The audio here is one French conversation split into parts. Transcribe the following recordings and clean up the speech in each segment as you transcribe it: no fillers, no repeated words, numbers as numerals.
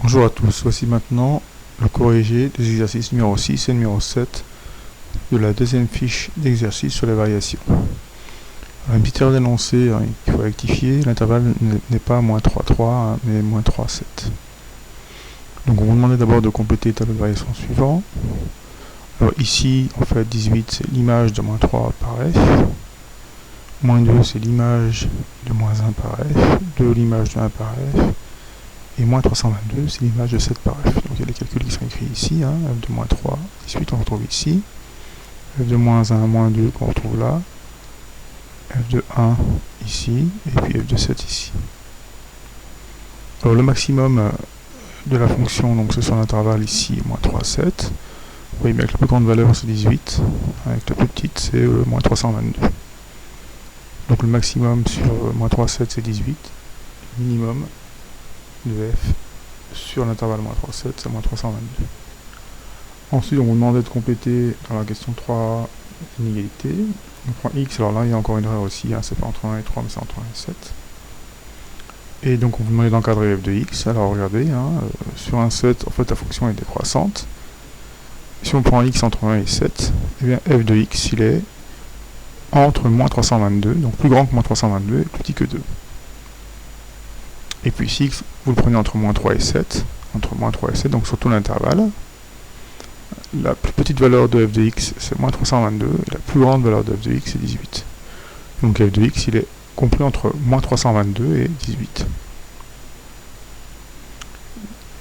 Bonjour à tous, voici maintenant le corrigé des exercices numéro 6 et numéro 7 de la deuxième fiche d'exercice sur les variations. Alors, une petite erreur d'énoncé, il faut rectifier, l'intervalle n'est pas moins 3,3 hein, mais moins 3,7. Donc on vous demandait d'abord de compléter les tableaux de variation suivants. Alors ici, en fait, 18 c'est l'image de moins 3 par f, moins 2 c'est l'image de moins 1 par f, 2 l'image de 1 par f, et moins 322, c'est l'image de 7 par f. Donc il y a les calculs qui sont écrits ici, hein, f de moins 3, 18 on retrouve ici, f de moins 1, moins 2 qu'on retrouve là, f de 1 ici, et puis f de 7 ici. Alors le maximum de la fonction, donc c'est sur l'intervalle ici, moins 3, 7. Vous voyez bien que la plus grande valeur c'est 18, avec la plus petite c'est moins 322. Donc le maximum sur moins 3, 7 c'est 18, le minimum de f sur l'intervalle moins 3, 7 c'est moins 322. Ensuite on vous demandait de compléter dans la question 3 inégalité. On prend x, alors là il y a encore une erreur aussi, hein, c'est pas entre 1 et 3 mais c'est entre 1 et 7. Et donc on vous demandait d'encadrer f de x, alors regardez, sur un 7 en fait la fonction est décroissante. Si on prend x entre 1 et 7, eh bien f de x il est entre moins 322, donc plus grand que moins 322 et plus petit que 2. Et puis si x, vous le prenez entre moins 3 et 7, donc sur tout l'intervalle, la plus petite valeur de f de x c'est moins 322, et la plus grande valeur de f de x c'est 18. Donc f de x il est compris entre moins 322 et 18.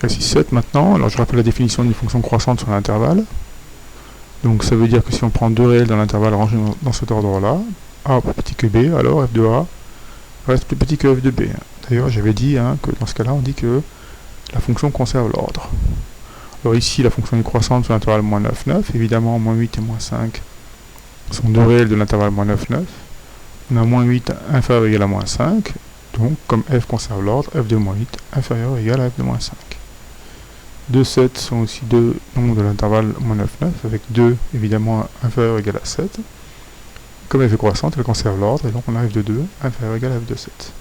Voici 7 maintenant, alors je rappelle la définition d'une fonction croissante sur l'intervalle. Donc ça veut dire que si on prend deux réels dans l'intervalle rangé dans cet ordre-là, a plus petit que b, alors f de a reste plus petit que f de b. D'ailleurs j'avais dit que dans ce cas-là on dit que la fonction conserve l'ordre. Alors ici la fonction est croissante sur l'intervalle moins 9, 9, évidemment moins 8 et moins 5 sont deux réels de l'intervalle moins 9, 9. On a moins 8 inférieur ou égal à moins 5, donc comme f conserve l'ordre, f de moins 8 inférieur ou égal à f de moins 5. 2, 7 sont aussi deux nombres de l'intervalle moins 9, 9, avec 2 évidemment inférieur ou égal à 7. Comme f est croissante, elle conserve l'ordre, et donc on a f de 2 inférieur ou égal à f de 7.